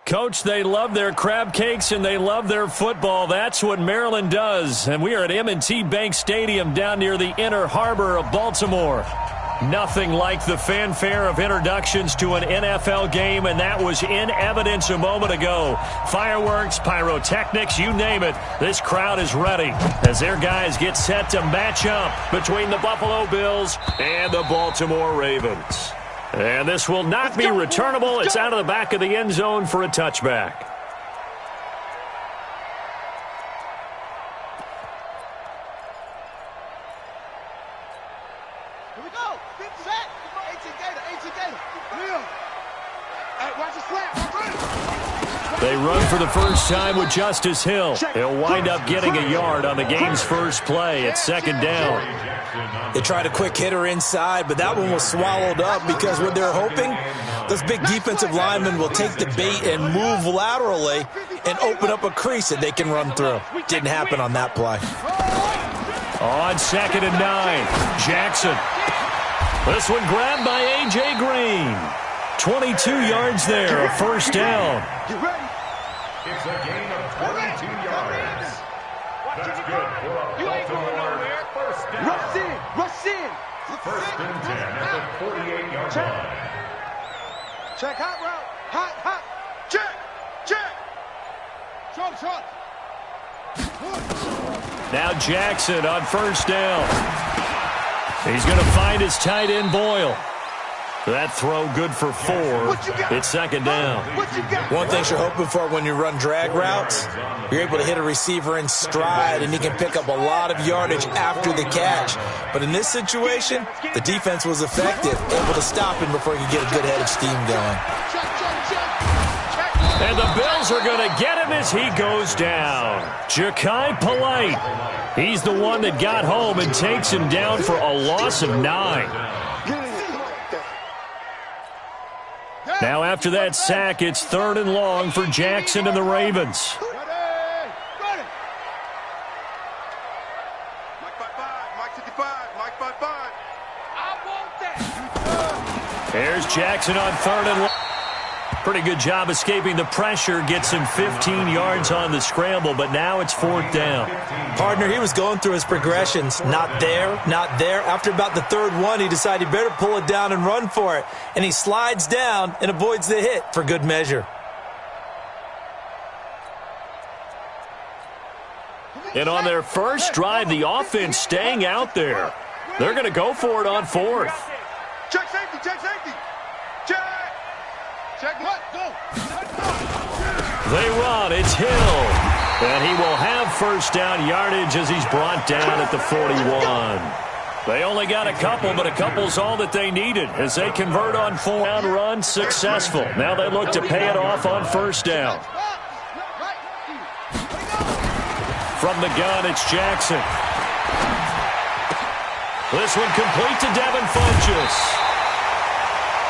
Coach, they love their crab cakes and they love their football. That's what Maryland does. And we are at M&T Bank Stadium down near the Inner Harbor of Baltimore. Nothing like the fanfare of introductions to an NFL game, and that was in evidence a moment ago. Fireworks, pyrotechnics, you name it. This crowd is ready as their guys get set to match up between the Buffalo Bills and the Baltimore Ravens. And this will not be returnable. It's out of the back of the end zone for a touchback. Here we go. Set. 18 Gator. Real. Hey, watch the slap. They run for the first time with Justice Hill. He'll wind up getting a yard on the game's first play. It's second down. They tried a quick hitter inside, but that one was swallowed up because what they're hoping, those big defensive linemen will take the bait and move laterally and open up a crease that they can run through. Didn't happen on that play. On 2nd and 9, Jackson. This one grabbed by A.J. Green. 22 yards there, a first down. It's a gain of 22 yards. That's good for a Baltimore first down. Rush in. First and 10 at the 48-yard line. Check hot route. Hot. Check. Short. Now Jackson on first down. He's going to find his tight end Boyle. That throw good for 4. It's second down. One thing you're hoping for when you run drag routes, you're able to hit a receiver in stride, and he can pick up a lot of yardage after the catch. But in this situation, the defense was effective, able to stop him before he could get a good head of steam going. And the Bills are going to get him as he goes down. Ja'Kai Polite. He's the one that got home and takes him down for a loss of 9. Now after that sack, it's 3rd and long for Jackson and the Ravens. Ready. Mike 55. I want that. There's Jackson on 3rd and long. Pretty good job escaping the pressure. Gets him 15 yards on the scramble, but now it's 4th down. Partner, he was going through his progressions. Not there. After about the 3rd one, he decided he better pull it down and run for it. And he slides down and avoids the hit for good measure. And on their first drive, the offense staying out there. They're going to go for it on 4th. Check safety. Check what? Go. They run. It's Hill. And he will have first down yardage as he's brought down at the 41. They only got a couple, but a couple's all that they needed as they convert on 4th down run successful. Now they look to pay it off on first down. From the gun, it's Jackson. This one complete to Devin Funchess.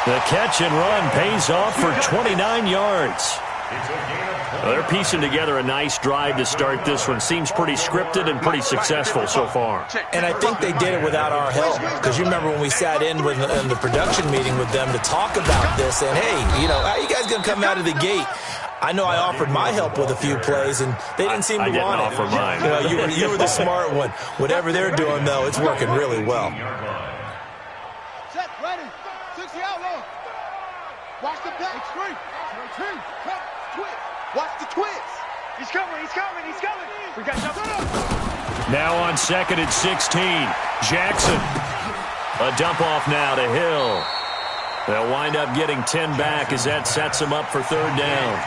The catch and run pays off for 29 yards. They're piecing together a nice drive to start this one. Seems pretty scripted and pretty successful so far. And I think they did it without our help. Because you remember when we sat in the production meeting with them to talk about this. And, hey, how are you guys going to come out of the gate? I know I offered my help with a few plays, and they didn't seem to want it. I didn't offer mine. You were the smart one. Whatever they're doing, though, it's working really well. Set, ready. 60 out low. Watch the back. Watch the twist. He's coming. We got something. Now on 2nd and 16, Jackson. A dump off now to Hill. They'll wind up getting 10 back as that sets them up for 3rd down.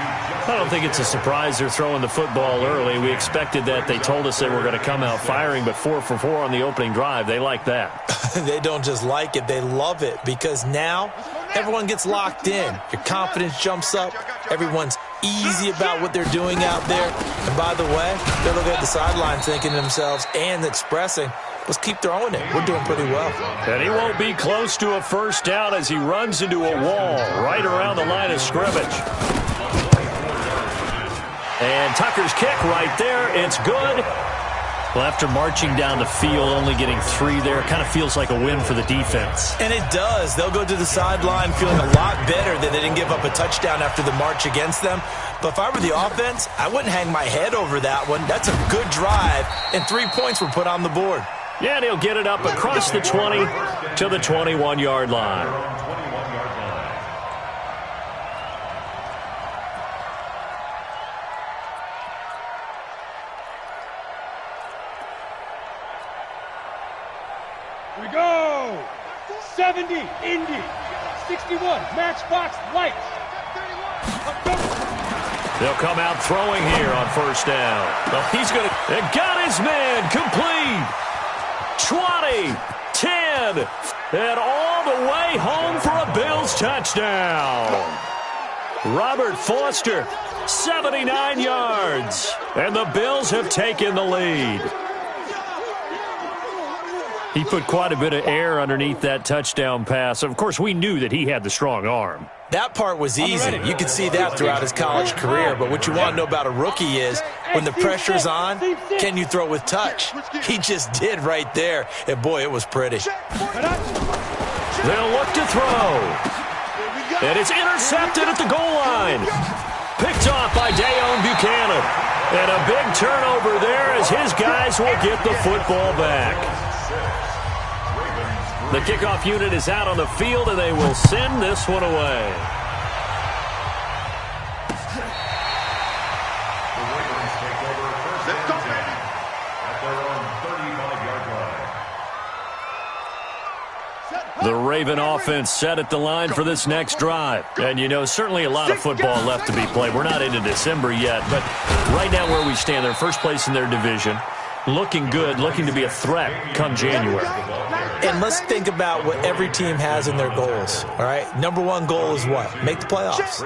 I don't think it's a surprise they're throwing the football early. We expected that. They told us they were going to come out firing, but 4 for 4 on the opening drive. They like that. They don't just like it, they love it, because now everyone gets locked in. Your confidence jumps up. Everyone's easy about what they're doing out there. And by the way, they're looking at the sideline thinking to themselves and expressing, let's keep throwing it. We're doing pretty well. And he won't be close to a first down as he runs into a wall right around the line of scrimmage. And Tucker's kick right there. It's good. Well, after marching down the field, only getting 3 there, kind of feels like a win for the defense. And it does. They'll go to the sideline feeling a lot better that they didn't give up a touchdown after the march against them. But if I were the offense, I wouldn't hang my head over that one. That's a good drive, and 3 points were put on the board. Yeah, and he'll get it up across the 20 to the 21-yard line. We go! 70, Indy. 61, Matchbox Lights. They'll come out throwing here on first down. Well, he's going to... It got his man complete. 20, 10, and all the way home for a Bills touchdown. Robert Foster, 79 yards. And the Bills have taken the lead. He put quite a bit of air underneath that touchdown pass. Of course, we knew that he had the strong arm. That part was easy. You could see that throughout his college career. But what you want to know about a rookie is when the pressure's on, can you throw with touch? He just did right there. And, boy, it was pretty. They'll look to throw. And it's intercepted at the goal line. Picked off by Deone Bucannon. And a big turnover there as his guys will get the football back. The kickoff unit is out on the field, and they will send this one away. The Ravens take over first and 10 at their own 35-yard line. The Raven offense set at the line for this next drive. And, you know, certainly a lot of football left to be played. We're not into December yet, but right now where we stand, they're first place in their division. Looking good, looking to be a threat come January. And let's think about what every team has in their goals, all right? Number 1 goal is what? Make the playoffs.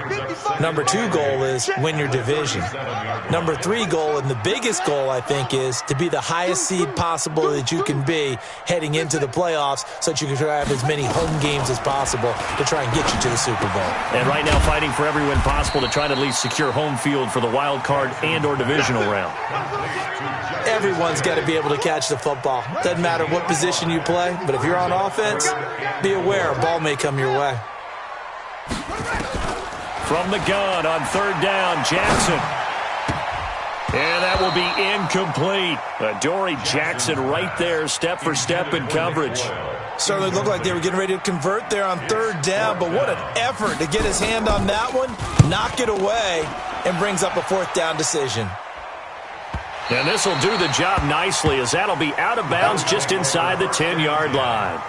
Number 2 goal is win your division. Number 3 goal, and the biggest goal, I think, is to be the highest seed possible that you can be heading into the playoffs so that you can have as many home games as possible to try and get you to the Super Bowl. And right now fighting for every win possible to try to at least secure home field for the wild card and or divisional round. Everyone's got to be able to catch the football. Doesn't matter what position you play, but if you're on offense, be aware a ball may come your way. From the gun on third down, Jackson. And that will be incomplete. Adoree Jackson right there, step for step in coverage. Certainly looked like they were getting ready to convert there on third down, but what an effort to get his hand on that one, knock it away, and brings up a fourth down decision. And this will do the job nicely as that'll be out of bounds just inside the 10-yard line.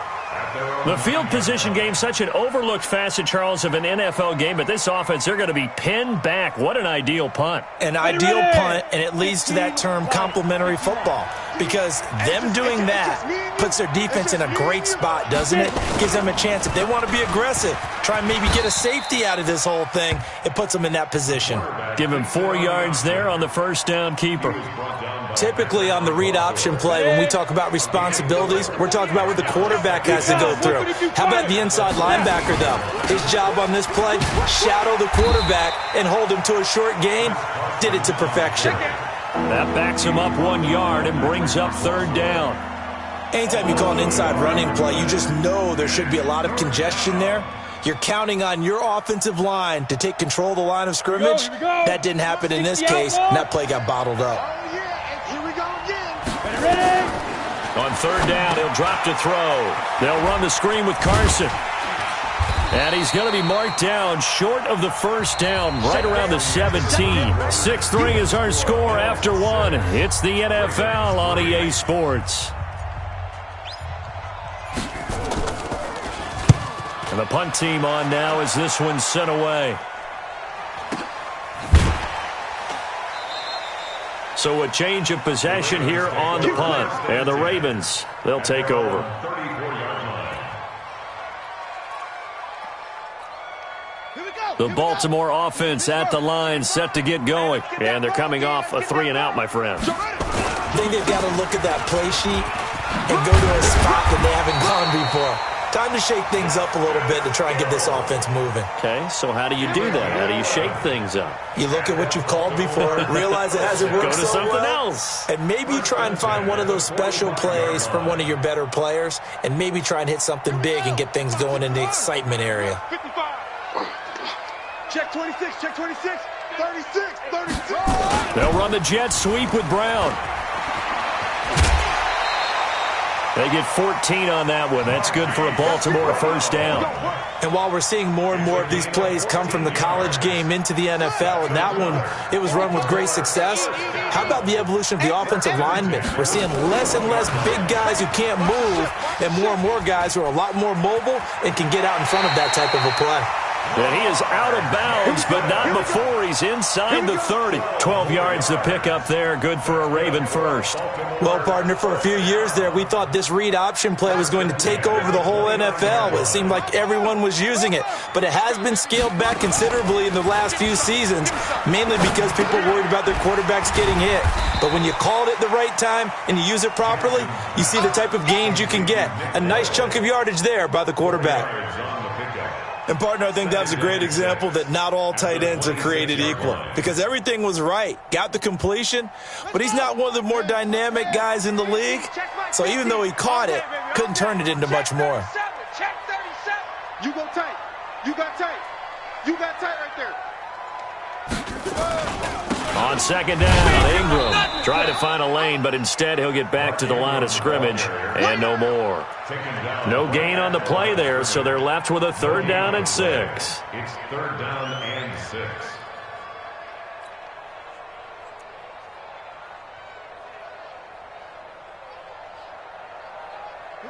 The field position game, such an overlooked facet, Charles, of an NFL game, but this offense, they're going to be pinned back. What an ideal punt. An ideal punt, and it leads to that term complementary football, because them doing that puts their defense in a great spot, doesn't it? Gives them a chance. If they want to be aggressive, try and maybe get a safety out of this whole thing, it puts them in that position. Give him 4 yards there on the first down keeper. Typically on the read option play, when we talk about responsibilities, we're talking about what the quarterback has to go through. How about the inside linebacker, though? His job on this play, shadow the quarterback and hold him to a short gain. Did it to perfection. That backs him up 1 yard and brings up third down. Anytime you call an inside running play, you just know there should be a lot of congestion there. You're counting on your offensive line to take control of the line of scrimmage. That didn't happen in this case, and that play got bottled up. On third down, he'll drop to throw. They'll run the screen with Carson. And he's going to be marked down short of the first down, right around the 17. 6-3 is our score after one. It's the NFL on EA Sports. And the punt team on now as this one's sent away. So a change of possession here on the punt. And the Ravens, they'll take over. The Baltimore offense at the line, set to get going. And they're coming off a 3-and-out, my friend. I think they've got to look at that play sheet and go to a spot that they haven't gone before. Time to shake things up a little bit to try and get this offense moving. Okay, so how do you do that? How do you shake things up? You look at what you've called before, realize it hasn't worked Go to so something well, else. and maybe you try and find one of those special plays from one of your better players, and maybe try and hit something big and get things going in the excitement area. 55. Check 26, check 26. 36, 36. They'll run the jet sweep with Brown. They get 14 on that one. That's good for a Baltimore first down. And while we're seeing more and more of these plays come from the college game into the NFL, and that one, it was run with great success, how about the evolution of the offensive linemen? We're seeing less and less big guys who can't move and more guys who are a lot more mobile and can get out in front of that type of a play. And he is out of bounds, but not before he's inside the 30. 12 yards to pick up there. Good for a Raven first. Well, partner, for a few years there, we thought this read option play was going to take over the whole NFL. It seemed like everyone was using it, but it has been scaled back considerably in the last few seasons, mainly because people are worried about their quarterbacks getting hit. But when you call it at the right time and you use it properly, you see the type of gains you can get. A nice chunk of yardage there by the quarterback. And, partner, I think that was a great example that not all tight ends are created equal, because everything was right. Got the completion, but he's not one of the more dynamic guys in the league. So even though he caught it, couldn't turn it into much more. Check 37. You go tight. You got tight. You got tight right there. On second down, Ingram tried to find a lane, but instead he'll get back to the line of scrimmage and no more. No gain on the play there, so they're left with a 3rd down and 6. It's 3rd down and 6.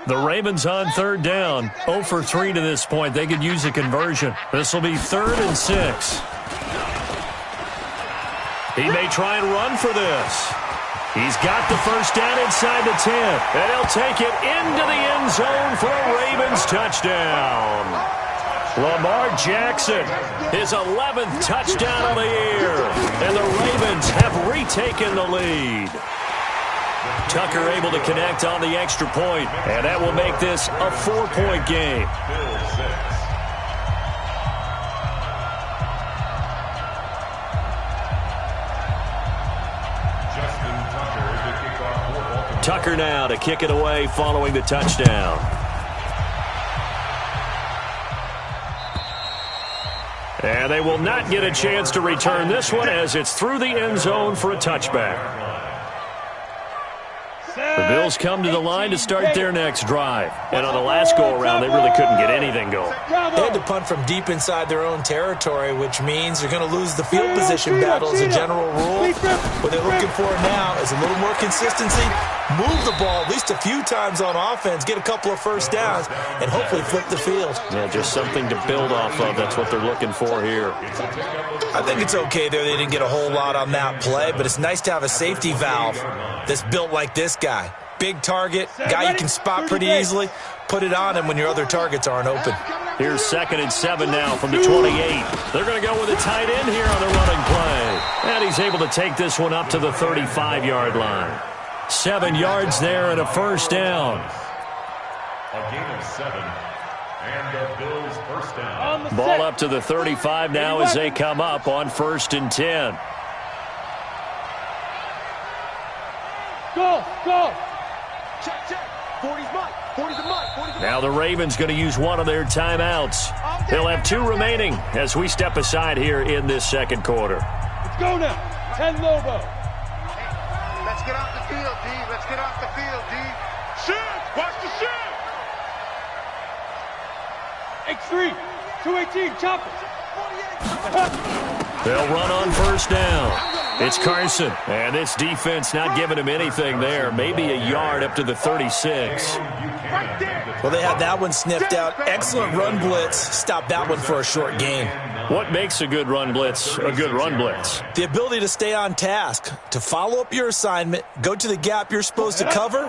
The Ravens on 3rd down. 0 for 3 to this point. They could use a conversion. This will be 3rd and 6. He may try and run for this. He's got the first down inside the 10. And he'll take it into the end zone for a Ravens touchdown. Lamar Jackson, his 11th touchdown of the year. And the Ravens have retaken the lead. Tucker able to connect on the extra point. And that will make this a 4-point game. Tucker now to kick it away following the touchdown. And they will not get a chance to return this one as it's through the end zone for a touchback. The Bills come to the line to start their next drive. And on the last go-around, they really couldn't get anything going. They had to punt from deep inside their own territory, which means they're going to lose the field position battle as a general rule. What they're looking for now is a little more consistency, move the ball at least a few times on offense, get a couple of first downs, and hopefully flip the field. Yeah, just something to build off of. That's what they're looking for here. I think it's okay there. They didn't get a whole lot on that play, but it's nice to have a safety valve that's built like this guy. Big target, guy you can spot pretty easily. Put it on him when your other targets aren't open. Here's 2nd and 7 now from the 28. They're going to go with a tight end here on the running play. And he's able to take this one up to the 35-yard line. 7 yards there and a first down. A gain of 7. And the Bills first down. Ball up to the 35 now as they come up on 1st and 10. Go. Check. 40's mine. 40's a mine. 40's a mine. Now the Ravens going to use one of their timeouts. They'll have 2 remaining as we step aside here in this second quarter. Let's go now. 10 Lobo. Let's get off the field, D. Let's get off the field, D. Shoot! Watch the shoot! X3. 218. Chopper. They'll run on first down. It's Carson, and this defense not giving him anything there. Maybe a yard up to the 36. Well, they had that one sniffed out. Excellent run blitz. Stopped that one for a short gain. What makes a good run blitz a good run blitz? The ability to stay on task, to follow up your assignment, go to the gap you're supposed to cover,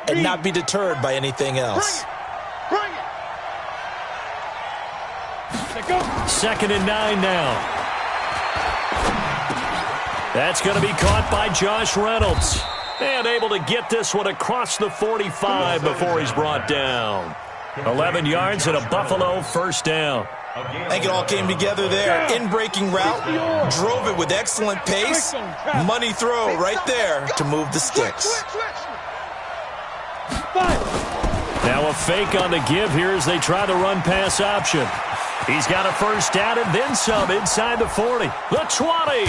and not be deterred by anything else. Bring it. 2nd and 9 now. That's going to be caught by Josh Reynolds. And able to get this one across the 45 before he's brought down. 11 yards and a Buffalo first down. I think it all came together there. In-breaking route, drove it with excellent pace. Money throw right there to move the sticks. Now a fake on the give here as they try the run-pass option. He's got a first down and then some inside the 40. The 20,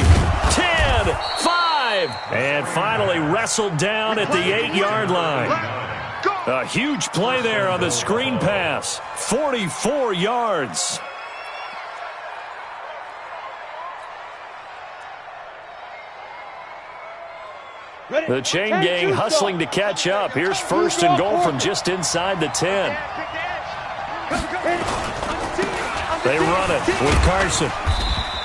10, 5, and finally wrestled down at the 8-yard line. A huge play there on the screen pass. 44 yards. The chain gang hustling to catch up. Here's first and goal from just inside the 10. They run it with Carson.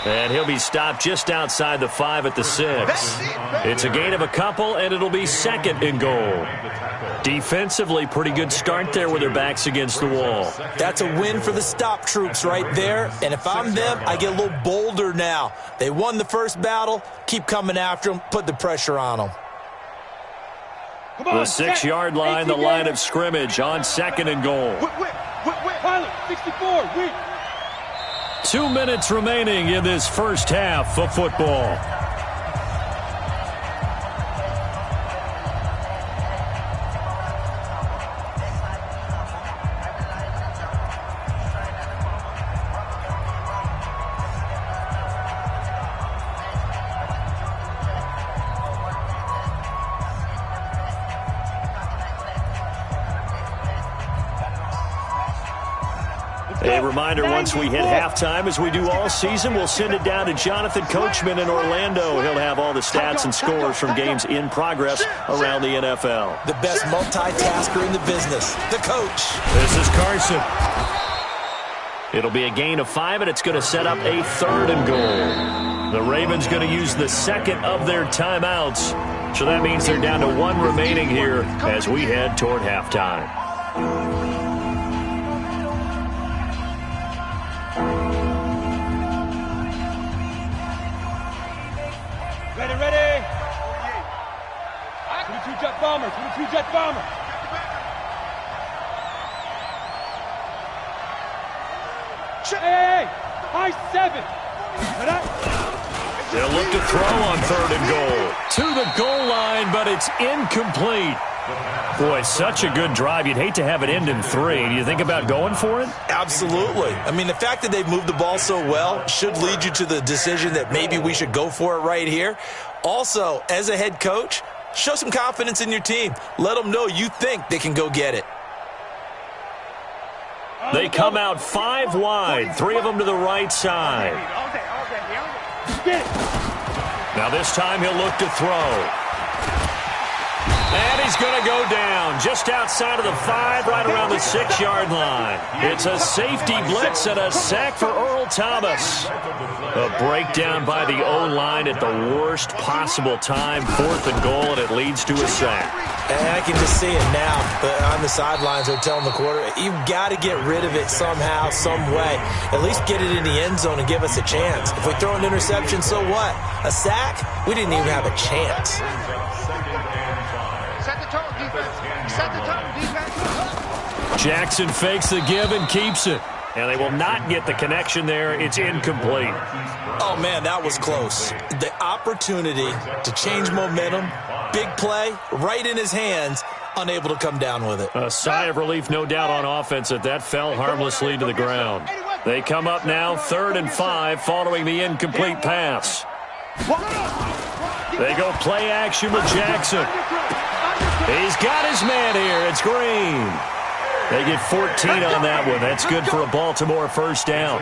And he'll be stopped just outside the 5 at the 6. It's a gain of a couple, and it'll be second and goal. Defensively, pretty good start there with their backs against the wall. That's a win for the stop troops right there. And if I'm them, I get a little bolder now. They won the first battle. Keep coming after them. Put the pressure on them. The 6-yard line, the line of scrimmage on second and goal. 2 minutes remaining in this first half of football. A reminder, once we hit halftime, as we do all season, we'll send it down to Jonathan Coachman in Orlando. He'll have all the stats and scores from games in progress around the NFL. The best multitasker in the business, the coach. This is Carson. It'll be a gain of 5, and it's going to set up a third and goal. The Ravens going to use the second of their timeouts. So that means they're down to 1 remaining here as we head toward halftime. Ready. 22 jet bomber, 22 jet bomber. Hey, high 7. They'll look to throw on third and goal. To the goal line, but it's incomplete. Boy, such a good drive. You'd hate to have it end in 3. Do you think about going for it? Absolutely. I mean, the fact that they've moved the ball so well should lead you to the decision that maybe we should go for it right here. Also, as a head coach, show some confidence in your team. Let them know you think they can go get it. They come out 5 wide, 3 of them to the right side. Now this time he'll look to throw. And he's going to go down just outside of the 5, right around the 6-yard line. It's a safety blitz and a sack for Earl Thomas. A breakdown by the O-line at the worst possible time. 4th and goal, and it leads to a sack. And I can just see it now. On the sidelines, they're telling the quarterback, you've got to get rid of it somehow, some way. At least get it in the end zone and give us a chance. If we throw an interception, so what? A sack? We didn't even have a chance. Set the tone, defense. Set the tone, defense. Jackson fakes the give and keeps it. And they will not get the connection there. It's incomplete. Oh, man, that was close. The opportunity to change momentum, big play, right in his hands, unable to come down with it. A sigh of relief, no doubt, on offense that fell harmlessly to the ground. They come up now 3rd and 5 following the incomplete pass. They go play action with Jackson. He's got his man here. It's Green. They get 14 on that one. That's good for a Baltimore first down.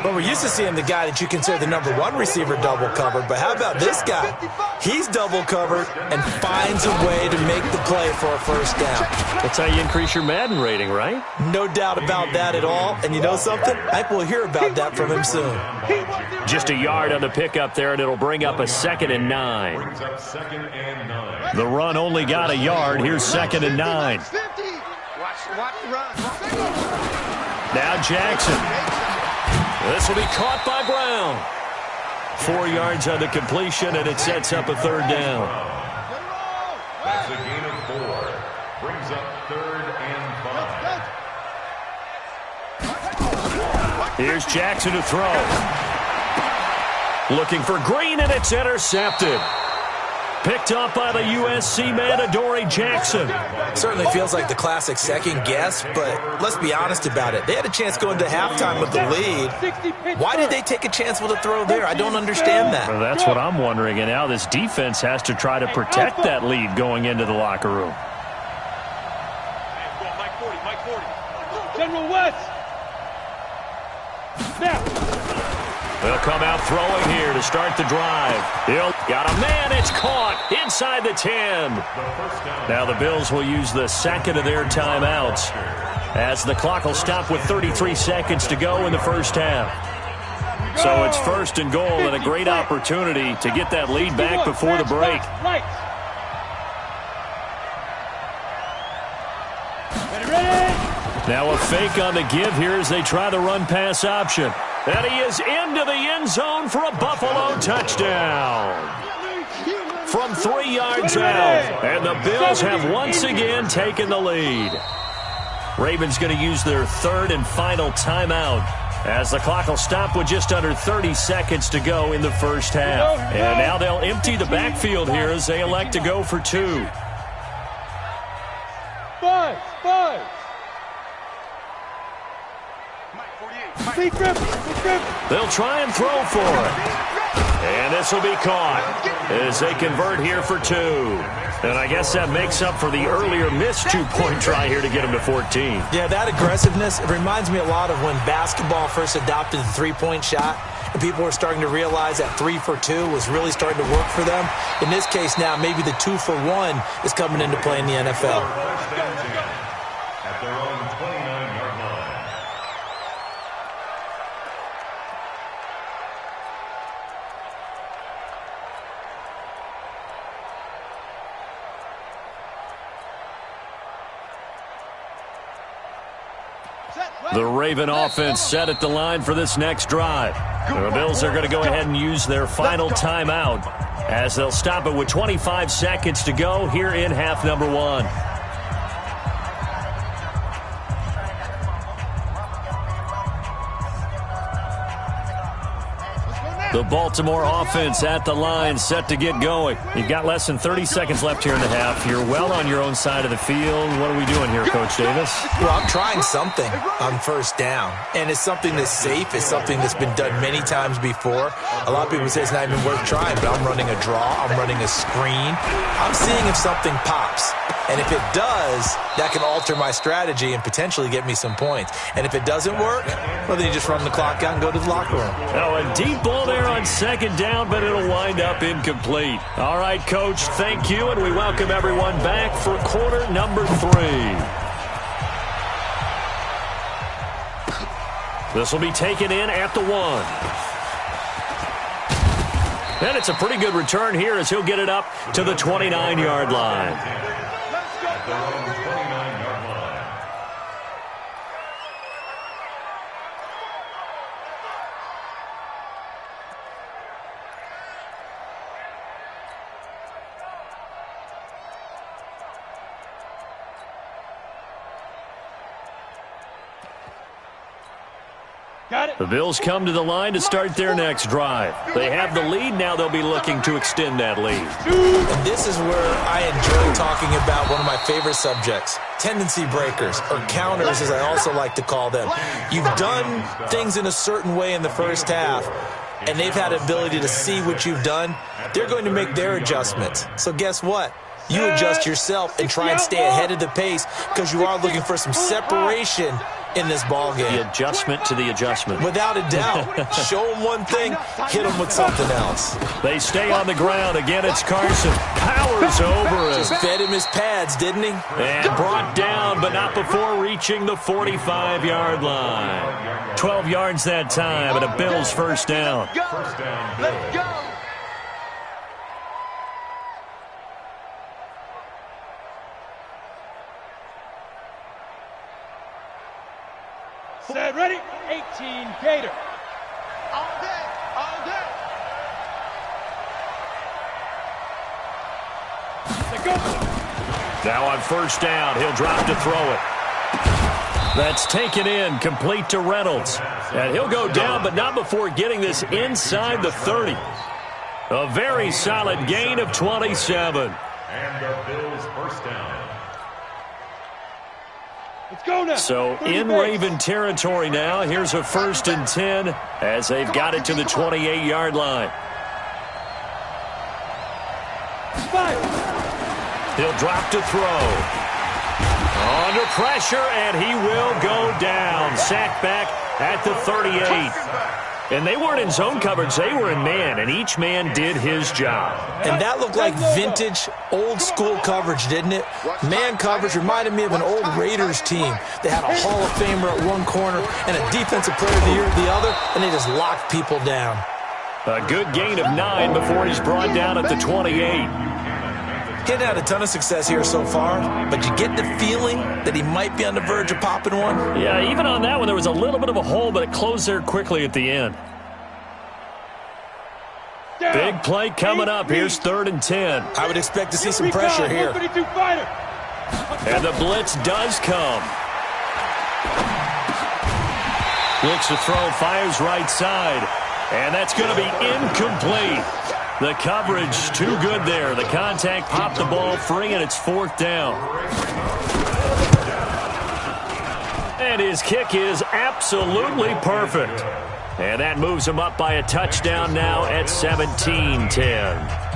Well, we're used to seeing the guy that you consider the number 1 receiver double covered, but how about this guy? He's double covered and finds a way to make the play for a first down. That's how you increase your Madden rating, right? No doubt about that at all. And you know something? I think we'll hear about that from him soon. Just a yard on the pickup there, and it'll bring up a 2nd and 9. The run only got a yard. Here's 2nd and 9. Watch the run. Now Jackson. This will be caught by Brown. 4 yards on the completion, and it sets up a 3rd down. That's a gain of 4. Brings up 3rd and 5. Here's Jackson to throw. Looking for Green, and it's intercepted. Picked up by the USC man, Adoree Jackson. Certainly feels like the classic second guess, but let's be honest about it. They had a chance going to halftime with the lead. Why did they take a chance with a throw there? I don't understand that. Well, that's what I'm wondering, and now this defense has to try to protect that lead going into the locker room. Mike 40. General West. Snap. They'll come out throwing here to start the drive. He'll got a man. It's caught inside the 10. Now the Bills will use the second of their timeouts as the clock will stop with 33 seconds to go in the first half. So it's first and goal and a great opportunity to get that lead back before the break. Now a fake on the give here as they try the run-pass option. And he is into the end zone for a Buffalo touchdown. From 3 yards out. And the Bills have once again taken the lead. Ravens going to use their third and final timeout as the clock will stop with just under 30 seconds to go in the first half. And now they'll empty the backfield here as they elect to go for 2. Five. They'll try and throw for it. And this will be caught as they convert here for 2. And I guess that makes up for the earlier missed 2-point try here to get them to 14. Yeah, that aggressiveness, it reminds me a lot of when basketball first adopted the three-point shot. And people were starting to realize that 3 for 2 was really starting to work for them. In this case now, maybe the 2 for 1 is coming into play in the NFL. At their own 29-yard line. The Raven offense set at the line for this next drive. The Bills are going to go ahead and use their final timeout as they'll stop it with 25 seconds to go here in half number 1. The Baltimore offense at the line, set to get going. You've got less than 30 seconds left here in the half. You're well on your own side of the field. What are we doing here, Coach Davis? Well, I'm trying something on first down, and it's something that's safe. It's something that's been done many times before. A lot of people say it's not even worth trying, but I'm running a draw. I'm running a screen. I'm seeing if something pops, and if it does, that can alter my strategy and potentially get me some points. And if it doesn't work, well, then you just run the clock out and go to the locker room. Oh, a deep ball there on second down, but it'll wind up incomplete. All right, Coach, thank you, and we welcome everyone back for quarter number 3. This will be taken in at the 1. And it's a pretty good return here as he'll get it up to the 29-yard line. At their own 29-yard line. The Bills come to the line to start their next drive. They have the lead. Now they'll be looking to extend that lead. And this is where I enjoy talking about one of my favorite subjects, tendency breakers, or counters as I also like to call them. You've done things in a certain way in the first half, and they've had an ability to see what you've done. They're going to make their adjustments. So guess what? You adjust yourself and try and stay ahead of the pace because you are looking for some separation in this ball game. The adjustment to the adjustment. Without a doubt. Show them one thing, hit them with something else. They stay on the ground. Again, it's Carson. Powers over him. Just fed him his pads, didn't he? And brought down, but not before reaching the 45-yard line. 12 yards that time, and a Bills first down. First down, Let's go. Set, ready? 18, Gator. All day, all day. Now on first down, he'll drop to throw it. That's taken in, complete to Reynolds. And he'll go down, but not before getting this inside the 30. A very solid gain of 27. And the Bills first down. Let's go now. So in Raven territory now, here's a 1st and 10 as they've got it to the 28-yard line. He'll drop to throw. Under pressure, and he will go down. Sacked back at the 38. And they weren't in zone coverage. They were in man, and each man did his job. And that looked like vintage, old-school coverage, didn't it? Man coverage reminded me of an old Raiders team. They had a Hall of Famer at one corner and a Defensive Player of the Year at the other, and they just locked people down. A good gain of 9 before he's brought down at the 28. He'd had a ton of success here so far, but you get the feeling that he might be on the verge of popping one. Yeah, even on that one, there was a little bit of a hole, but it closed there quickly at the end. Big play coming up. Here's 3rd and 10. I would expect to see some pressure here. And the blitz does come. Looks to throw, fires right side. And that's going to be incomplete. The coverage too good there. The contact popped the ball free, and it's 4th down. And his kick is absolutely perfect. And that moves him up by a touchdown now at 17-10.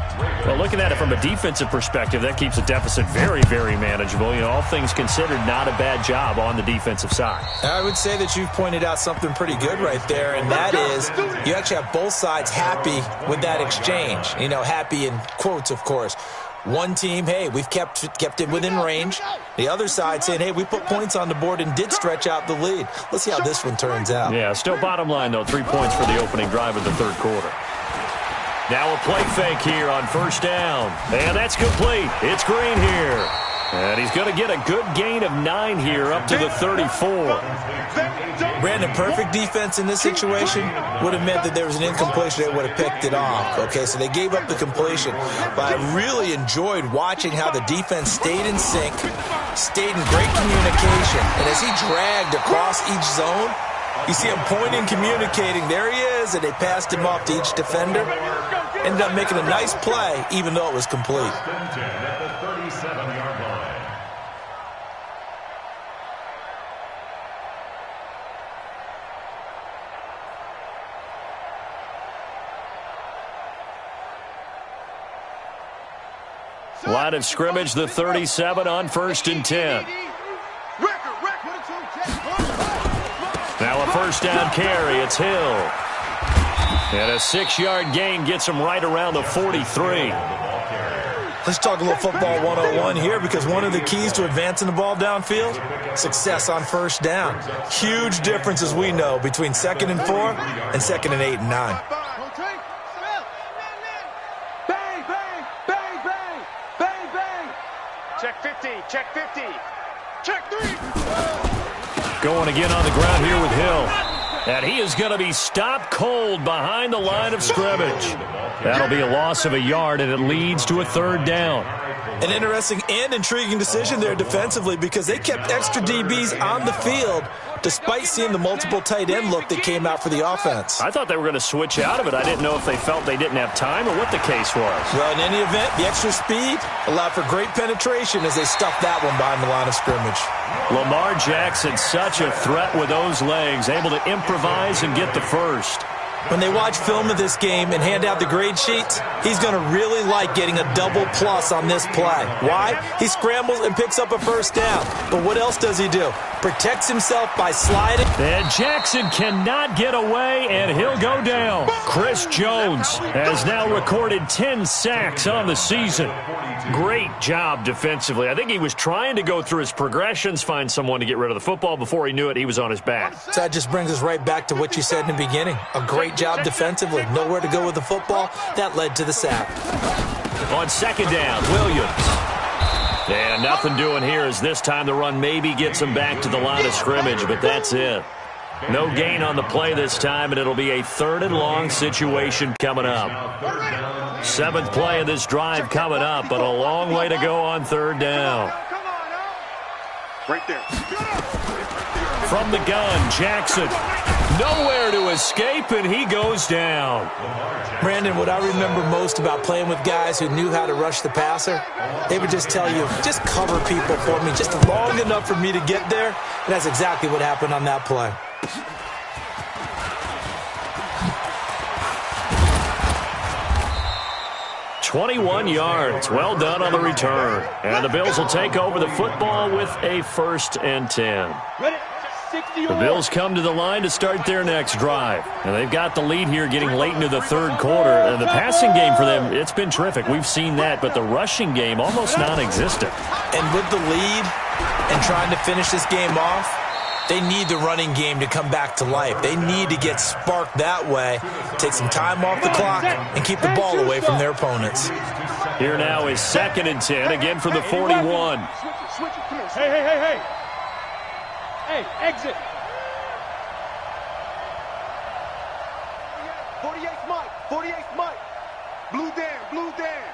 Well, looking at it from a defensive perspective, that keeps the deficit very, very manageable. You know, all things considered, not a bad job on the defensive side. I would say that you've pointed out something pretty good right there, and that is you actually have both sides happy with that exchange. You know, happy in quotes, of course. One team, hey, we've kept it within range. The other side saying, hey, we put points on the board and did stretch out the lead. Let's see how this one turns out. Yeah, still bottom line, though, 3 points for the opening drive of the 3rd quarter. Now a play fake here on 1st down. And that's complete. It's Green here. And he's going to get a good gain of 9 here up to the 34. Brandon, perfect defense in this situation would have meant that there was an incompletion. They would have picked it off. Okay, so they gave up the completion. But I really enjoyed watching how the defense stayed in sync, stayed in great communication. And as he dragged across each zone, you see him pointing, communicating. There he is, and they passed him off to each defender. Ended up making a nice play, even though it was complete. At the 37-yard line. Line of scrimmage, the 37 on 1st and 10. Now a 1st down carry. It's Hill. And a 6-yard gain gets him right around the 43. Let's talk a little football 101 here, because one of the keys to advancing the ball downfield, success on 1st down. Huge difference, as we know, between 2nd and 4 and 2nd and 8 and 9. Check 50, check 50, check 3. Going again on the ground here with Hill. And he is going to be stopped cold behind the line of scrimmage. That'll be a loss of a yard, and it leads to a 3rd down. An interesting and intriguing decision there defensively, because they kept extra DBs on the field despite seeing the multiple tight end look that came out for the offense. I thought they were going to switch out of it. I didn't know if they felt they didn't have time or what the case was. Well, in any event, the extra speed allowed for great penetration as they stuffed that one behind the line of scrimmage. Lamar Jackson, such a threat with those legs, able to improvise and get the first. When they watch film of this game and hand out the grade sheets, he's going to really like getting a double plus on this play. Why? He scrambles and picks up a 1st down. But what else does he do? Protects himself by sliding. And Jackson cannot get away, and he'll go down. Chris Jones has now recorded 10 sacks on the season. Great job defensively. I think he was trying to go through his progressions, find someone to get rid of the football. Before he knew it, he was on his back. So that just brings us right back to what you said in the beginning. A great job defensively. Nowhere to go with the football. That led to the sack. On 2nd down, Williams. And nothing doing here as this time the run maybe gets him back to the line of scrimmage, but that's it. No gain on the play this time, and it'll be a 3rd and long situation coming up. 7th play of this drive coming up, but a long way to go on 3rd down. Right there. from the gun. Jackson nowhere to escape, and he goes down. Brandon, what I remember most about playing with guys who knew how to rush the passer, they would just tell you, just cover people for me, just long enough for me to get there. And that's exactly what happened on that play. "21 yards. Well done on the return. And the Bills will take over the football with a 1st and 10. The Bills come to the line to start their next drive. And they've got the lead here getting late into the 3rd quarter. And the passing game for them, it's been terrific. We've seen that. But the rushing game, almost non-existent. And with the lead and trying to finish this game off, they need the running game to come back to life. They need to get sparked that way, take some time off the clock, and keep the ball away from their opponents. Here now is 2nd and 10, again for the 41. Hey. Hey, exit. 48th Mike. Blue Dan.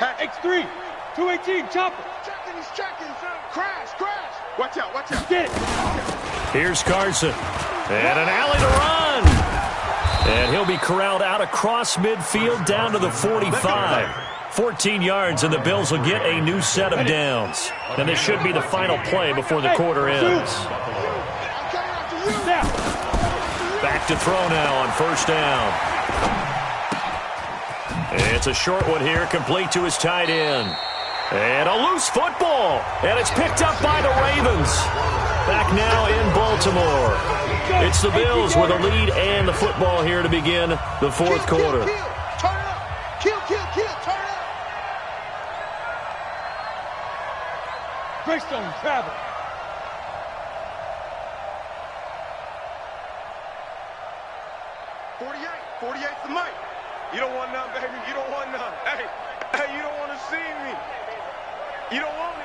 X3, 218, chopper. He's checking, crash. Watch out. Get it. Here's Carson. And an alley to run. And he'll be corralled out across midfield down to the 45. 14 yards, and the Bills will get a new set of downs. And this should be the final play before the quarter ends. Back to throw now on 1st down. It's a short one here, complete to his tight end. And a loose football. And it's picked up by the Ravens. Back now in Baltimore. It's the Bills with a lead and the football here to begin the 4th quarter. Turn up. Kill. Turn up. Greystone travel. .48 to Mike. You don't want none, baby. You don't want none. Hey, you don't want to see me. You don't want me.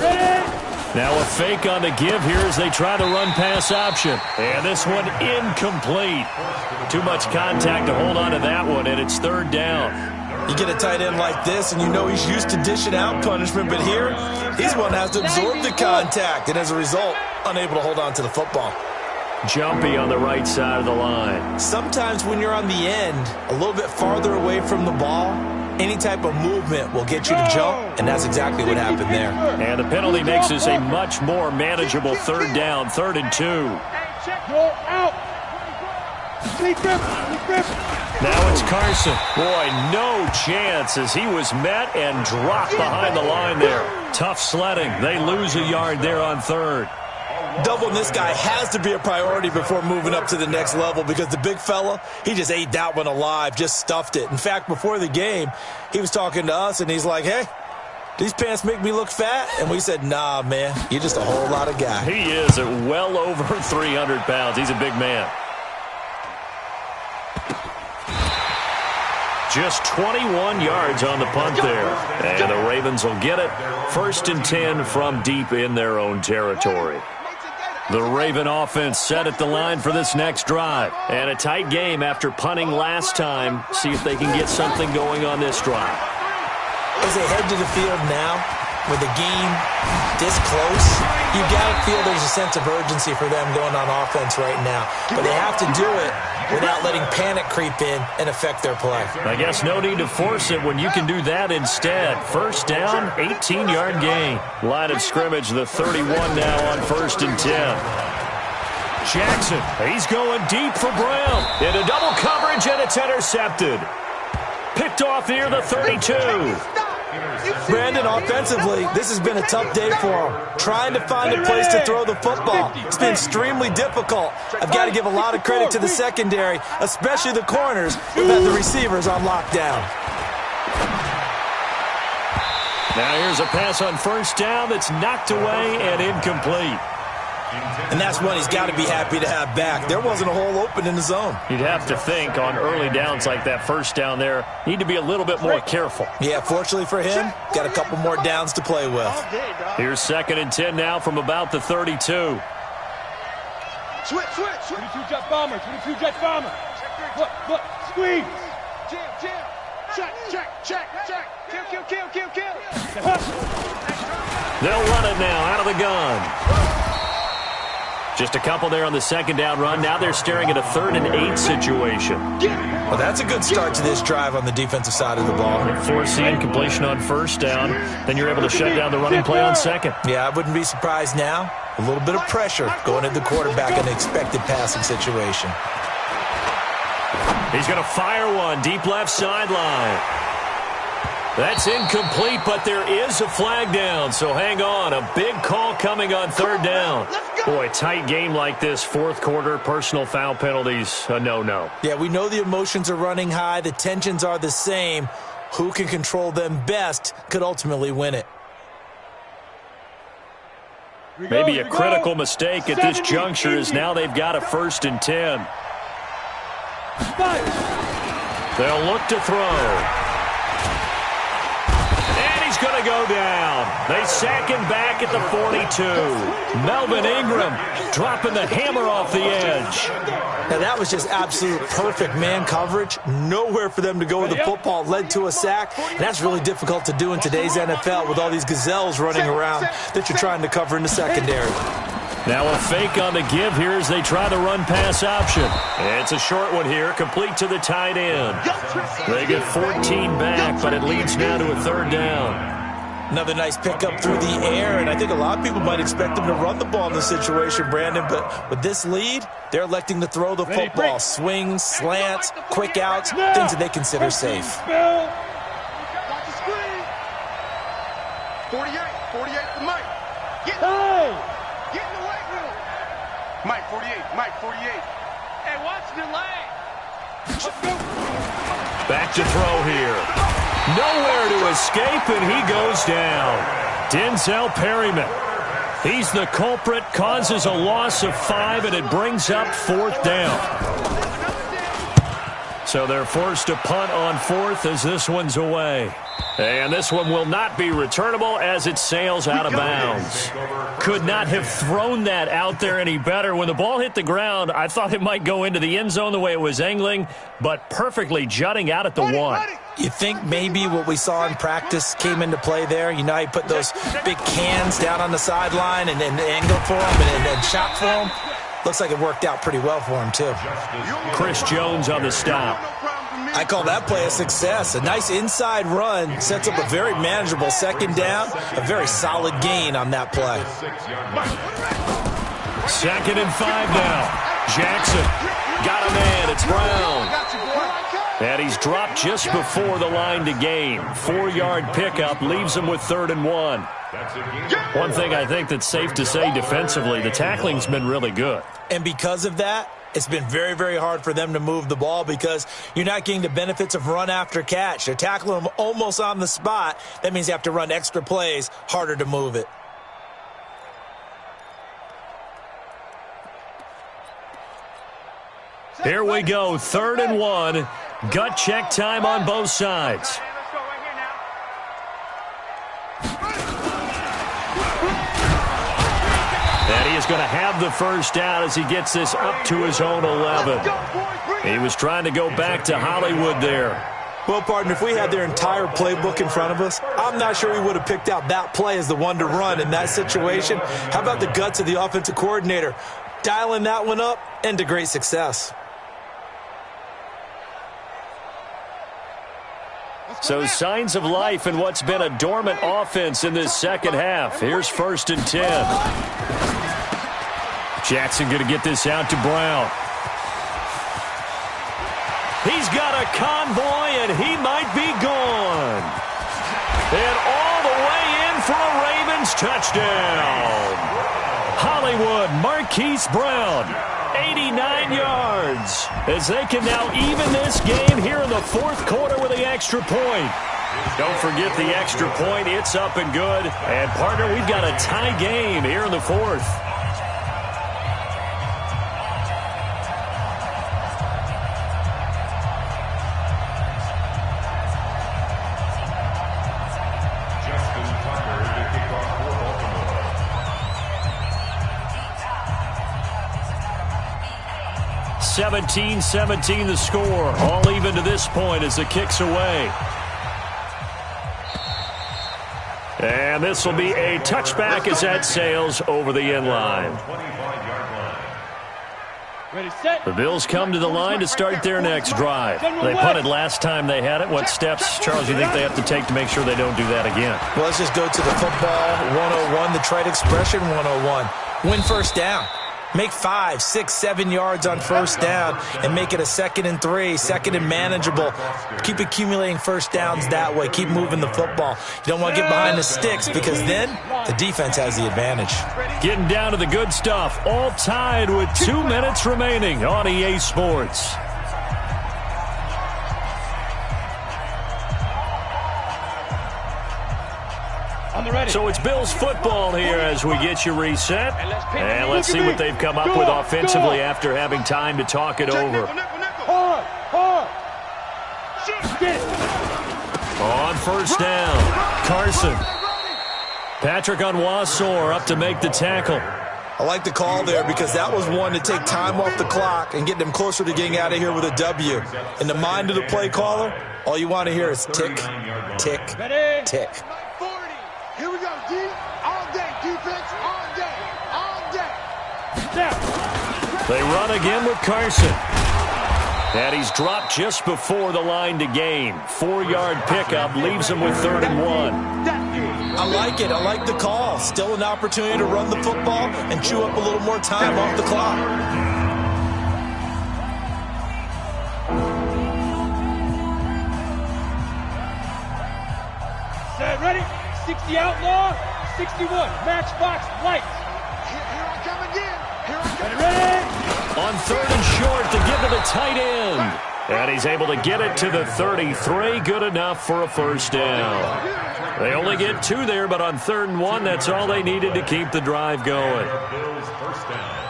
Ready? Now a fake on the give here as they try to run pass option. And this one incomplete. Too much contact to hold on to that one, and it's 3rd down. You get a tight end like this, and you know he's used to dishing out punishment, but here, he's one that has to absorb the contact, and as a result, unable to hold on to the football. Jumpy on the right side of the line. Sometimes when you're on the end, a little bit farther away from the ball, any type of movement will get you to jump, and that's exactly what happened there. And the penalty makes this a much more manageable 3rd down, 3rd and 2. Go out. Now it's Carson. Boy, no chance as he was met and dropped behind the line there. Tough sledding. They lose a yard there on 3rd. Doubling this guy has to be a priority before moving up to the next level because the big fella, he just ate that one alive, just stuffed it. In fact, before the game, he was talking to us, and he's like, hey, these pants make me look fat? And we said, nah, man, you're just a whole lot of guy. He is at well over 300 pounds. He's a big man. Just 21 yards on the punt there. And the Ravens will get it. 1st and 10 from deep in their own territory. The Raven offense set at the line for this next drive. And a tight game after punting last time. See if they can get something going on this drive. As they head to the field now, with the game this close, you got to feel there's a sense of urgency for them going on offense right now. But they have to do it without letting panic creep in and affect their play. I guess no need to force it when you can do that instead. 1st down, 18-yard gain. Line of scrimmage, the 31 now on 1st and 10. Jackson, he's going deep for Brown. Into double coverage, and it's intercepted. Picked off near the 32. Brandon, offensively, this has been a tough day for him. Trying to find a place to throw the football. It's been extremely difficult. I've got to give a lot of credit to the secondary, especially the corners, who've had the receivers on lockdown. Now here's a pass on 1st down that's knocked away and incomplete. And that's one he's got to be happy to have back. There wasn't a hole open in the zone. You'd have to think on early downs like that 1st down there, need to be a little bit more careful. Yeah, fortunately for him, got a couple more downs to play with. Here's 2nd and 10 now from about the 32. Switch. 22 jet bomber. Look, squeeze. Jam. Check. Kill. They'll run it now out of the gun. Just a couple there on the second down run. Now they're staring at a 3rd and 8 situation. Well, that's a good start to this drive on the defensive side of the ball. Force the incompletion on first down. Then you're able to shut down the running play on second. Yeah, I wouldn't be surprised now. A little bit of pressure going into the quarterback in an expected passing situation. He's going to fire one deep left sideline. That's incomplete, but there is a flag down, so hang on. A big call coming on 3rd down. Boy, tight game like this, 4th quarter, personal foul penalties, a no-no. Yeah, we know the emotions are running high. The tensions are the same. Who can control them best could ultimately win it. Maybe a critical mistake at this juncture is now they've got a 1st and 10. They'll look to throw. He's going to go down. They sack him back at the 42. Melvin Ingram dropping the hammer off the edge. Now, that was just absolute perfect man coverage. Nowhere for them to go with the football. Led to a sack. And that's really difficult to do in today's NFL with all these gazelles running around that you're trying to cover in the secondary. Now a fake on the give here as they try the run-pass option. It's a short one here, complete to the tight end. They get 14 back, but it leads now to a 3rd down. Another nice pickup through the air, and I think a lot of people might expect them to run the ball in this situation, Brandon, but with this lead, they're electing to throw the football. Swings, slants, quick outs, things that they consider safe. 48 for Mike. Get in the weight room. Mike, 48. Hey, watch the leg. Back to throw here. Nowhere to escape, and he goes down. Denzel Perryman. He's the culprit, causes a loss of 5, and it brings up 4th down. So they're forced to punt on 4th as this one's away. And this one will not be returnable as it sails out of bounds. Could not have thrown that out there any better. When the ball hit the ground, I thought it might go into the end zone the way it was angling, but perfectly jutting out at the 1. You think maybe what we saw in practice came into play there? You know, he put those big cans down on the sideline and angle for him and shot for him. Looks like it worked out pretty well for him, too. Chris Jones on the stop. I call that play a success. A nice inside run sets up a very manageable 2nd down. A very solid gain on that play. 2nd and 5 now. Jackson got a man. It's Brown. And he's dropped just before the line to gain. 4-yard pickup leaves him with 3rd and 1. One thing I think that's safe to say defensively, the tackling's been really good. And because of that, it's been very, very hard for them to move the ball because you're not getting the benefits of run after catch. They're tackling them almost on the spot. That means you have to run extra plays, harder to move it. Here we go, 3rd and 1. Gut check time on both sides. And he is going to have the 1st down as he gets this up to his own 11. He was trying to go back to Hollywood there. Well, partner, if we had their entire playbook in front of us, I'm not sure we would have picked out that play as the one to run in that situation. How about the guts of the offensive coordinator? Dialing that one up and to great success. So signs of life in what's been a dormant offense in this 2nd half. Here's 1st and 10. Jackson going to get this out to Brown. He's got a convoy, and he might be gone. And all the way in for a Ravens touchdown. Hollywood, Marquise Brown, 89 yards, as they can now even this game here in the 4th quarter with the extra point. Don't forget the extra point. It's up and good. And, partner, we've got a tie game here in the 4th. Justin Tucker, the kickoff for Baltimore. 17-17 the score. All even to this point as the kick's away. And this will be a touchback as that sails over the end line. 25-yard line. The Bills come to the line to start their next drive. They punted last time they had it. What steps, Charles, do you think they have to take to make sure they don't do that again? Well, let's just go to the football 101, the trade expression 101. Win first down. Make 5, 6, 7 yards on first down and make it a 2nd and 3, 2nd and manageable. Keep accumulating first downs that way. Keep moving the football. You don't want to get behind the sticks because then the defense has the advantage. Getting down to the good stuff. All tied with 2 minutes remaining on EA Sports. So it's Bills football here as we get you reset. And let's see what they've come up with offensively after having time to talk it over. On first down, Carson. Patrick Onwuasor up to make the tackle. I like the call there because that was one to take time off the clock and get them closer to getting out of here with a W. In the mind of the play caller, all you want to hear is tick, tick, tick. Here we go, D. All day. Defense all day. All day. They run again with Carson. And he's dropped just before the line to gain. 4-yard pickup leaves him with 3rd and 1. I like it. I like the call. Still an opportunity to run the football and chew up a little more time off the clock. Set, ready? 60 outlaw, 61 matchbox light. Here I come again. Here I come. Ready? On 3rd and short to give to the tight end. And he's able to get it to the 33. Good enough for a first down. They only get 2 there, but on 3rd and 1, that's all they needed to keep the drive going. Bills first down.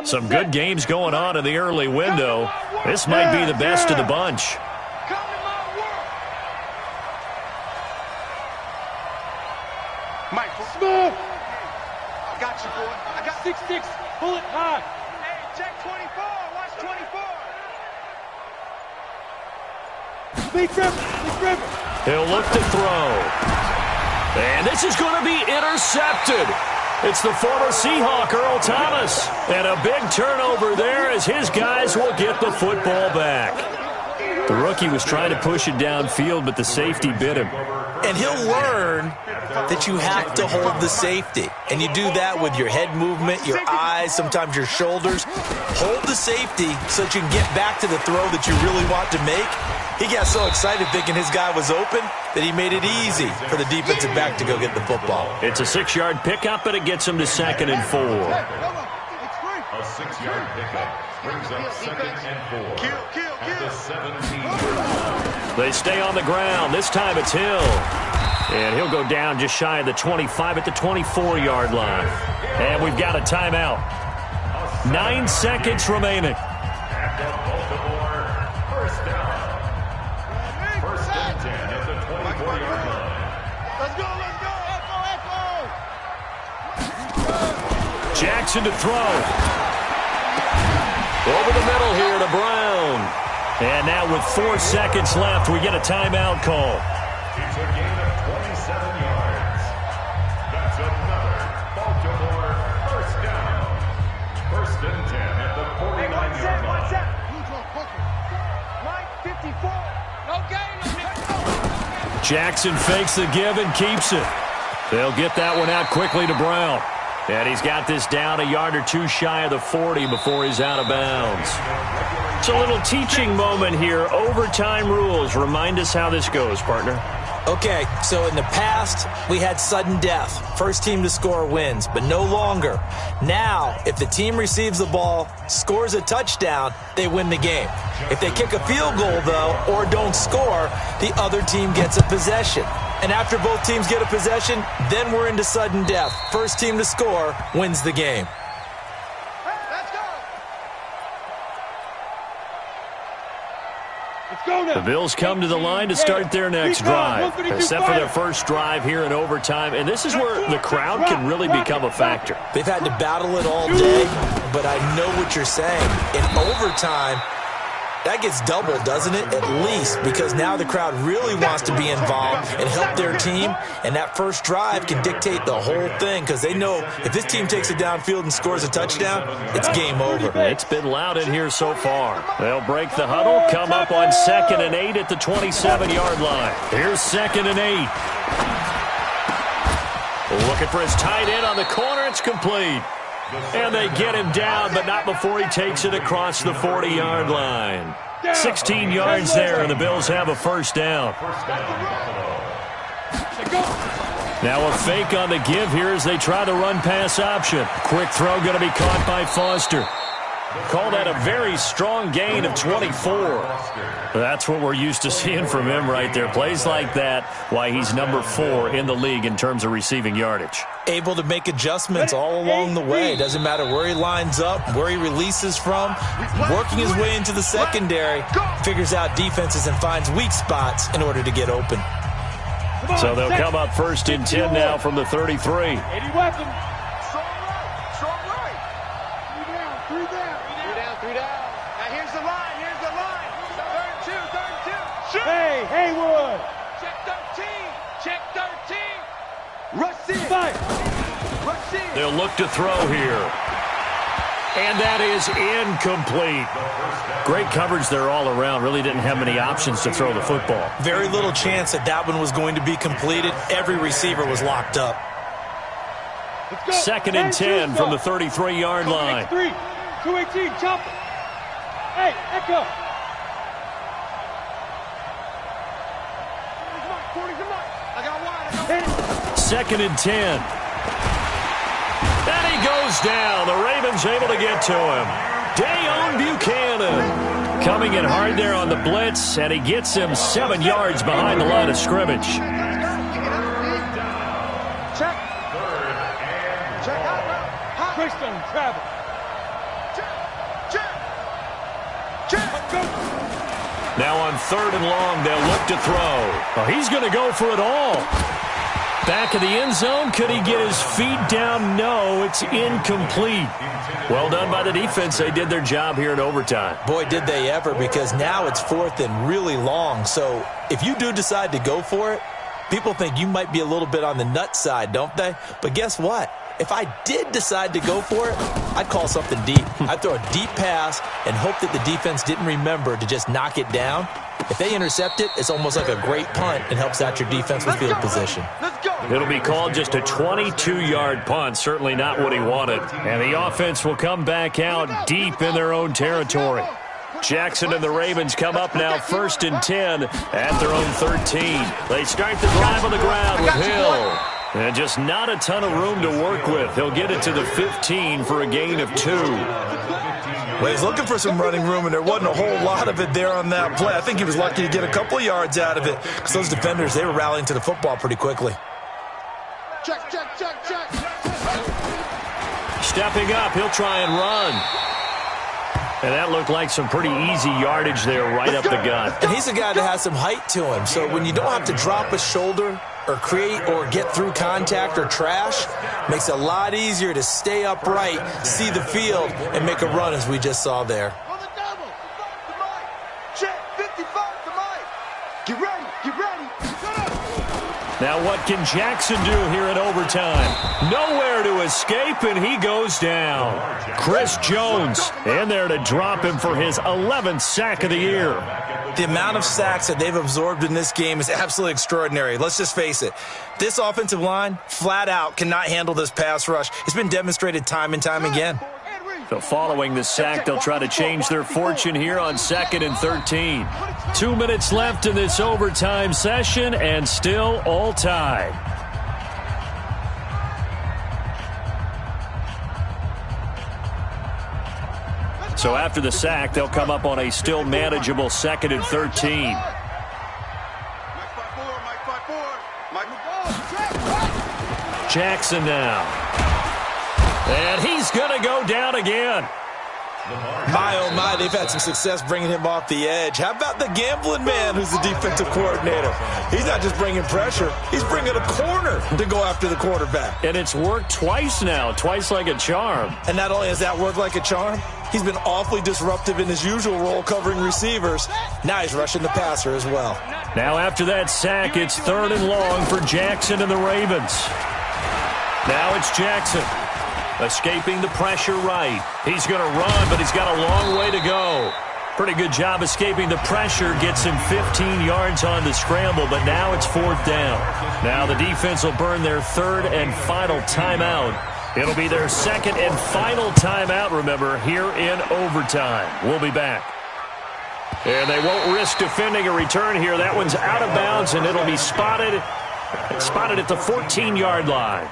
Some good games going on in the early window. This might be the best of the bunch. Come to my world. Mike, Smooth. I got you, boy. I got 6-6, bullet high. Hey, check 24. Watch 24. Big river. He'll look to throw. And this is going to be intercepted. It's the former Seahawk, Earl Thomas. And a big turnover there as his guys will get the football back. The rookie was trying to push it downfield, but the safety bit him. And he'll learn that you have to hold the safety. And you do that with your head movement, your eyes, sometimes your shoulders. Hold the safety so that you can get back to the throw that you really want to make. He got so excited thinking his guy was open that he made it easy for the defensive back to go get the football. It's a 6-yard pickup, and it gets him to 2nd and 4. A 6-yard pickup brings up 2nd and 4. At the 17. They stay on the ground. This time it's Hill. And he'll go down just shy of the 25 at the 24-yard line. And we've got a timeout. 9 seconds remaining. At the Baltimore first down. 1st and 10 at the 24-yard line. Let's go. Echo. Jackson to throw. Over the middle here to Brown. And now with 4 seconds left, we get a timeout call. It's a gain of 27 yards. That's another Baltimore first down. 1st and 10 at the 49-yard line. Mike, 54. No gain. Jackson fakes the give and keeps it. They'll get that one out quickly to Brown. And he's got this down a yard or 2 shy of the 40 before he's out of bounds. It's a little teaching moment here. Overtime rules. Remind us how this goes, partner. Okay, so in the past, we had sudden death. First team to score wins, but no longer. Now, if the team receives the ball, scores a touchdown, they win the game. If they kick a field goal, though, or don't score, the other team gets a possession. And after both teams get a possession, then we're into sudden death. First team to score wins the game. The Bills come to the line to start their next drive, except for their first drive here in overtime. And this is where the crowd can really become a factor. They've had to battle it all day, but I know what you're saying. In overtime, That gets doubled, doesn't it? At least, because now the crowd really wants to be involved and help their team, and that first drive can dictate the whole thing because they know if this team takes it downfield and scores a touchdown, it's game over. It's been loud in here so far. They'll break the huddle, come up on 2nd and 8 at the 27-yard line. Here's 2nd and 8. Looking for his tight end on the corner. It's complete. And they get him down, but not before he takes it across the 40-yard line. 16 yards there, and the Bills have a first down. Now a fake on the give here as they try the run-pass option. Quick throw going to be caught by Foster. Call that a very strong gain of 24. That's what we're used to seeing from him right there. Plays like that, why he's number 4 in the league in terms of receiving yardage. Able to make adjustments all along the way. Doesn't matter where he lines up, where he releases from. Working his way into the secondary, figures out defenses and finds weak spots in order to get open. So they'll come up 1st and 10 now from the 33. 80 weapons. Hey, Haywood! Check 13! Check 13! Rush in! Fight! Rush in! They'll look to throw here. And that is incomplete. Great coverage there all around. Really didn't have many options to throw the football. Very little chance that one was going to be completed. Every receiver was locked up. 2nd and 10 from the 33-yard line. 3, 218, chop it. Hey, Echo. 2nd and 10. And he goes down. The Ravens able to get to him. Dayon Buchanan coming in hard there on the blitz, and he gets him 7 yards behind the line of scrimmage. Check. Check out. Christian Travis. Check. Now on 3rd and long, they'll look to throw. Oh, he's going to go for it all. Back of the end zone. Could he get his feet down? No, it's incomplete. Well done by the defense. They did their job here in overtime. Boy, did they ever, because now it's 4th and really long. So if you do decide to go for it, people think you might be a little bit on the nut side, don't they? But guess what? If I did decide to go for it, I'd call something deep. I'd throw a deep pass and hope that the defense didn't remember to just knock it down. If they intercept it, it's almost like a great punt and helps out your defense with field position. Let's go. It'll be called just a 22-yard punt. Certainly not what he wanted. And the offense will come back out deep in their own territory. Jackson and the Ravens come up now 1st and 10 at their own 13. They start the drive on the ground with Hill. And just not a ton of room to work with. He'll get it to the 15 for a gain of 2. Well, he's looking for some running room, and there wasn't a whole lot of it there on that play. I think he was lucky to get a couple of yards out of it because those defenders, they were rallying to the football pretty quickly. Check. Stepping up, he'll try and run. And that looked like some pretty easy yardage there right up the gut. And he's a guy that has some height to him, so when you don't have to drop a shoulder or create or get through contact or trash, makes it a lot easier to stay upright, see the field, and make a run as we just saw there. On the double. The Mike. Check 55 to Mike. Get ready. Now what can Jackson do here in overtime? Nowhere to escape, and he goes down. Chris Jones in there to drop him for his 11th sack of the year. The amount of sacks that they've absorbed in this game is absolutely extraordinary. Let's just face it. This offensive line, flat out, cannot handle this pass rush. It's been demonstrated time and time again. So following the sack, they'll try to change their fortune here on 2nd and 13. 2 minutes left in this overtime session, and still all tied. So after the sack, they'll come up on a still manageable 2nd and 13. Jackson now. And he's going to go down again. My, oh my, they've had some success bringing him off the edge. How about the gambling man who's the defensive coordinator? He's not just bringing pressure, he's bringing a corner to go after the quarterback. And it's worked twice now, twice like a charm. And not only has that worked like a charm, he's been awfully disruptive in his usual role covering receivers. Now he's rushing the passer as well. Now after that sack, it's 3rd and long for Jackson and the Ravens. Now it's Jackson. Escaping the pressure right. He's going to run, but he's got a long way to go. Pretty good job escaping the pressure. Gets him 15 yards on the scramble, but now it's 4th down. Now the defense will burn their 3rd and final timeout. It'll be their 2nd and final timeout, remember, here in overtime. We'll be back. And they won't risk defending a return here. That one's out of bounds, and it'll be spotted at the 14-yard line.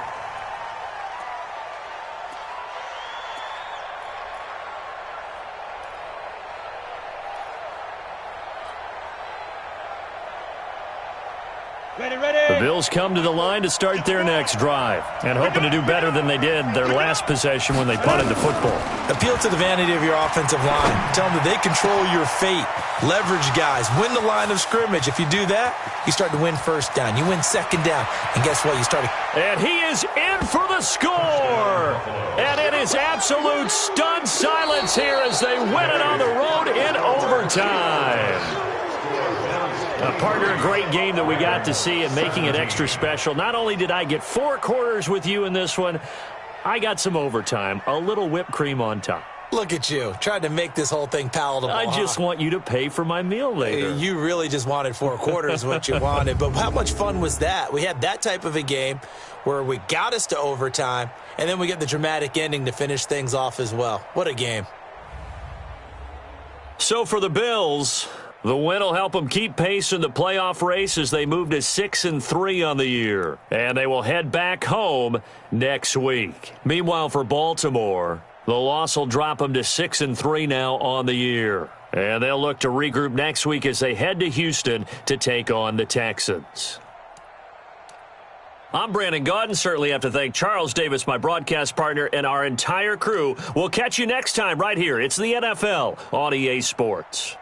The Bills come to the line to start their next drive and hoping to do better than they did their last possession when they punted the football. Appeal to the vanity of your offensive line. Tell them that they control your fate. Leverage guys. Win the line of scrimmage. If you do that, you start to win 1st down. You win 2nd down. And guess what? You start to... And he is in for the score. And it is absolute stunned silence here as they win it on the road in overtime. Partner, a great game that we got to see and making it extra special. Not only did I get 4 quarters with you in this one, I got some overtime, a little whipped cream on top. Look at you, trying to make this whole thing palatable. I just want you to pay for my meal later. You really just wanted 4 quarters, what you wanted. But how much fun was that? We had that type of a game where we got us to overtime, and then we get the dramatic ending to finish things off as well. What a game. So for the Bills, the win will help them keep pace in the playoff race as they move to 6-3 on the year. And they will head back home next week. Meanwhile, for Baltimore, the loss will drop them to 6-3 now on the year. And they'll look to regroup next week as they head to Houston to take on the Texans. I'm Brandon Gaudin. Certainly have to thank Charles Davis, my broadcast partner, and our entire crew. We'll catch you next time right here. It's the NFL on EA Sports.